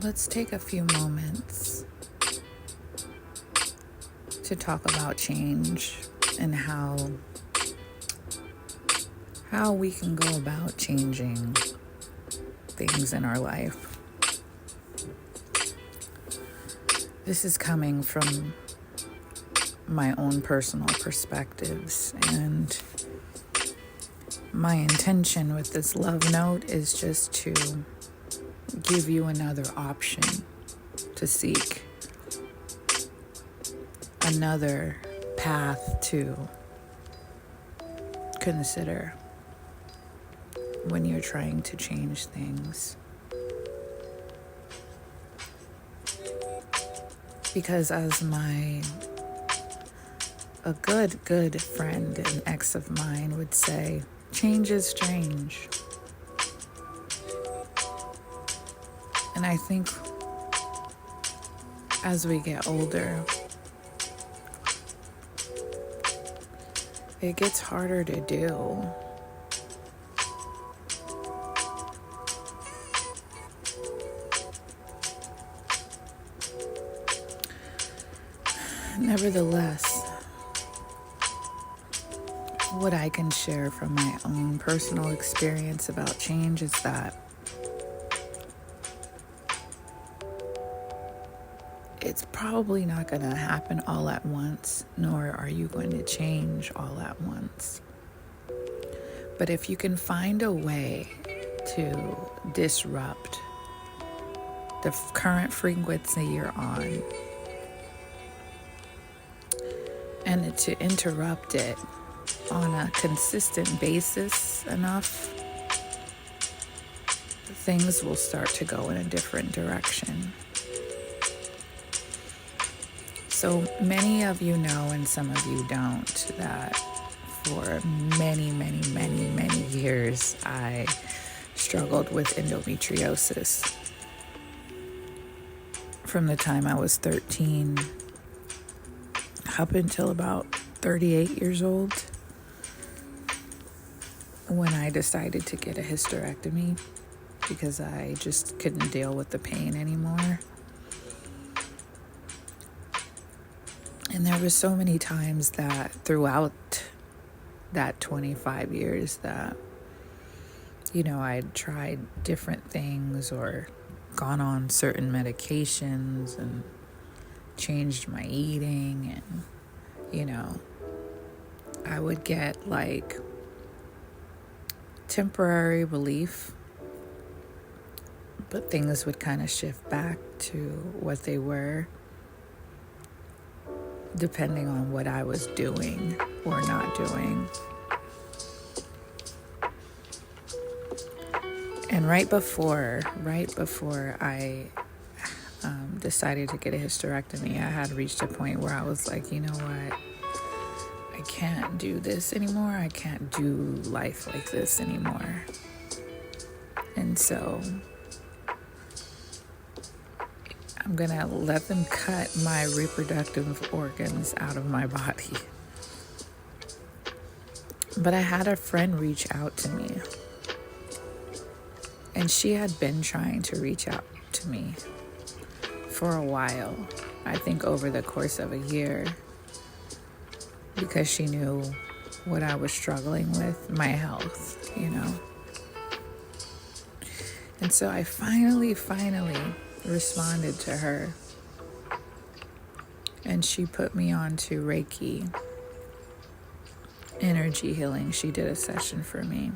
let's take a few moments to talk about change and how we can go about changing things in our life. This is coming from my own personal perspectives, and my intention with this love note is just to give you another option to seek, another path to consider when you're trying to change things. Because as a good friend and ex of mine would say, change is strange. And I think as we get older, it gets harder to do. Nevertheless, what I can share from my own personal experience about change is that it's probably not going to happen all at once, nor are you going to change all at once. But if you can find a way to disrupt the current frequency you're on, and to interrupt it on a consistent basis enough, things will start to go in a different direction. So many of you know, and some of you don't, that for many years I struggled with endometriosis. From the time I was 13 up until about 38 years old, when I decided to get a hysterectomy because I just couldn't deal with the pain anymore. And there were so many times that throughout that 25 years that, I'd tried different things or gone on certain medications and changed my eating, and, I would get like temporary relief, but things would kind of shift back to what they were, depending on what I was doing or not doing. And right before I decided to get a hysterectomy, I had reached a point where I was like, you know what? I can't do this anymore. I can't do life like this anymore. And so I'm going to let them cut my reproductive organs out of my body. But I had a friend reach out to me. And she had been trying to reach out to me for a while. I think over the course of a year. Because she knew what I was struggling with, my health, And so I finally responded to her, and she put me on to Reiki energy healing. She did a session for me,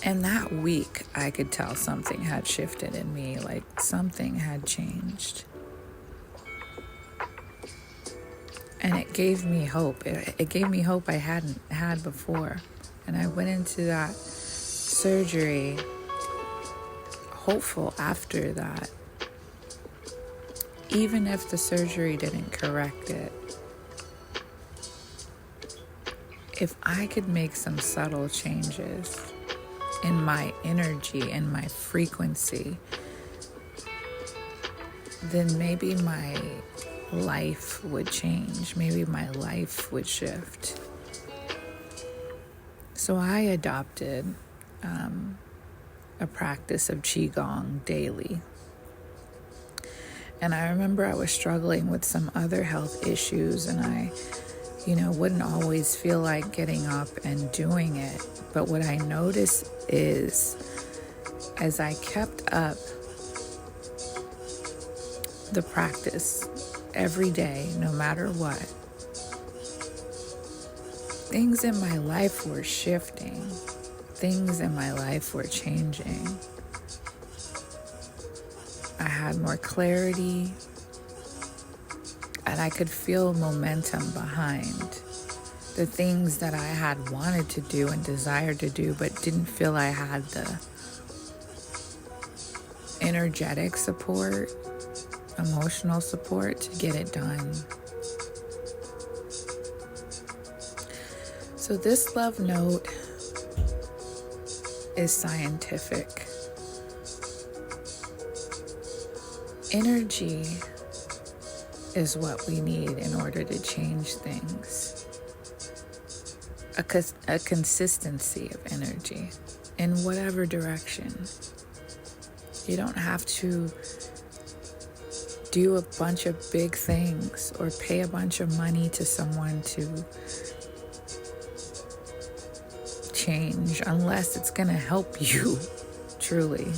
and that week I could tell something had shifted in me, like something had changed, and it gave me hope. It gave me hope I hadn't had before, and I went into that surgery hopeful after that. Even if the surgery didn't correct it, if I could make some subtle changes in my energy and my frequency, then maybe my life would change. Maybe my life would shift. So I adopted a practice of Qigong daily. And I remember I was struggling with some other health issues, and I, wouldn't always feel like getting up and doing it. But what I noticed is, as I kept up the practice every day, no matter what, things in my life were shifting. Things in my life were changing. I had more clarity, and I could feel momentum behind the things that I had wanted to do and desired to do, but didn't feel I had the energetic support, emotional support to get it done. So this love note is scientific. Energy is what we need in order to change things. A consistency of energy in whatever direction. You don't have to do a bunch of big things or pay a bunch of money to someone to change unless it's going to help you truly.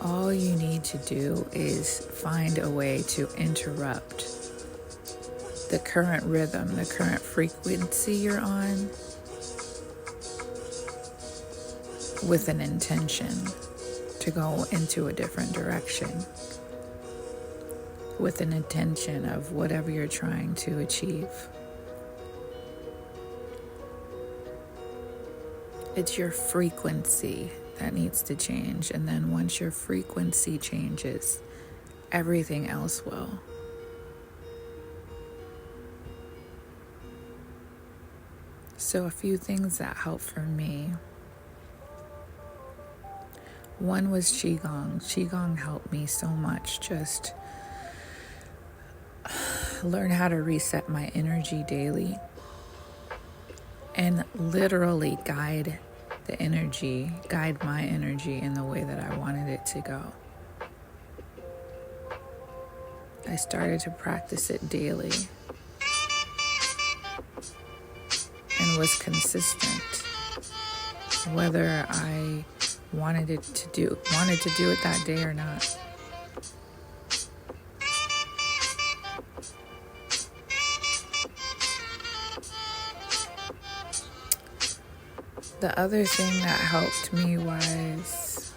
All you need to do is find a way to interrupt the current rhythm, the current frequency you're on, with an intention to go into a different direction, with an intention of whatever you're trying to achieve. It's your frequency that needs to change. And then once your frequency changes, everything else will. So a few things that helped for me. One was Qigong. Qigong helped me so much. Just learn how to reset my energy daily and literally guide my energy in the way that I wanted it to go. I started to practice it daily and was consistent, whether I wanted to do it that day or not. The other thing that helped me was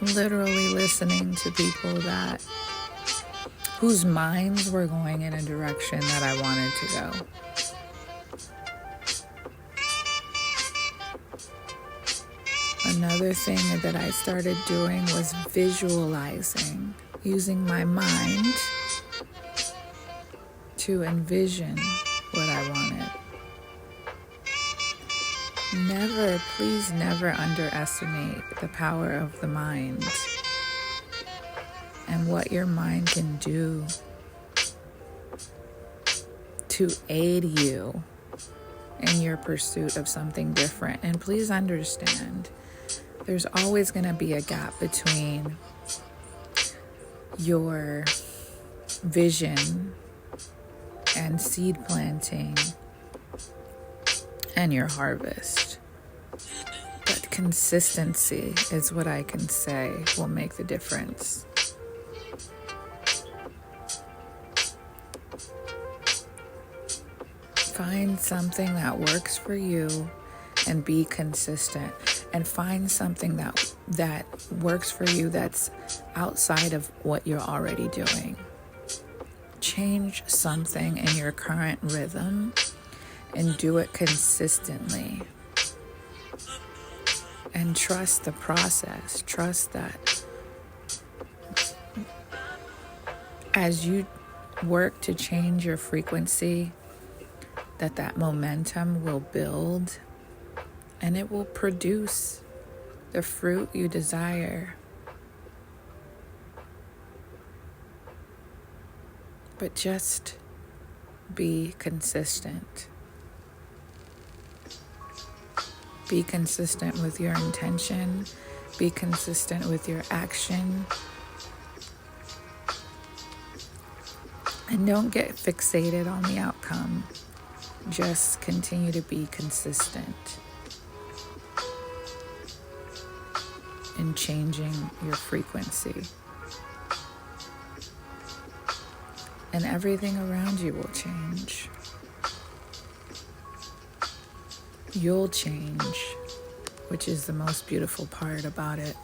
literally listening to people whose minds were going in a direction that I wanted to go. Another thing that I started doing was visualizing, using my mind to envision what I wanted. Please never underestimate the power of the mind and what your mind can do to aid you in your pursuit of something different. And please understand, there's always going to be a gap between your vision and seed planting and your harvest. But consistency is what I can say will make the difference. Find something that works for you and be consistent. And find something that works for you that's outside of what you're already doing. Change something in your current rhythm and do it consistently. And trust the process. Trust that as you work to change your frequency, that momentum will build and it will produce the fruit you desire. But just be consistent. Be consistent with your intention. Be consistent with your action. And don't get fixated on the outcome. Just continue to be consistent in changing your frequency. And everything around you will change. You'll change, which is the most beautiful part about it.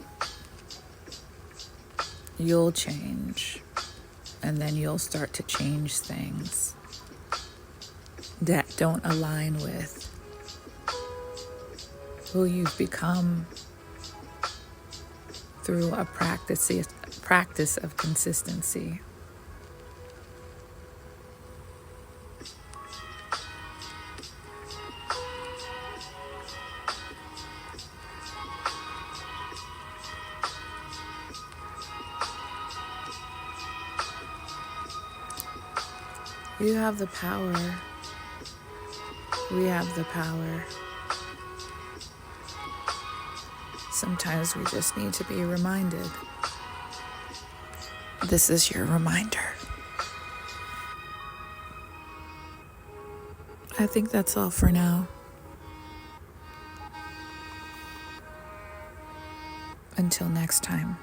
You'll change, and then you'll start to change things that don't align with who you've become through a practice of consistency. You have the power. We have the power. Sometimes we just need to be reminded. This is your reminder. I think that's all for now. Until next time.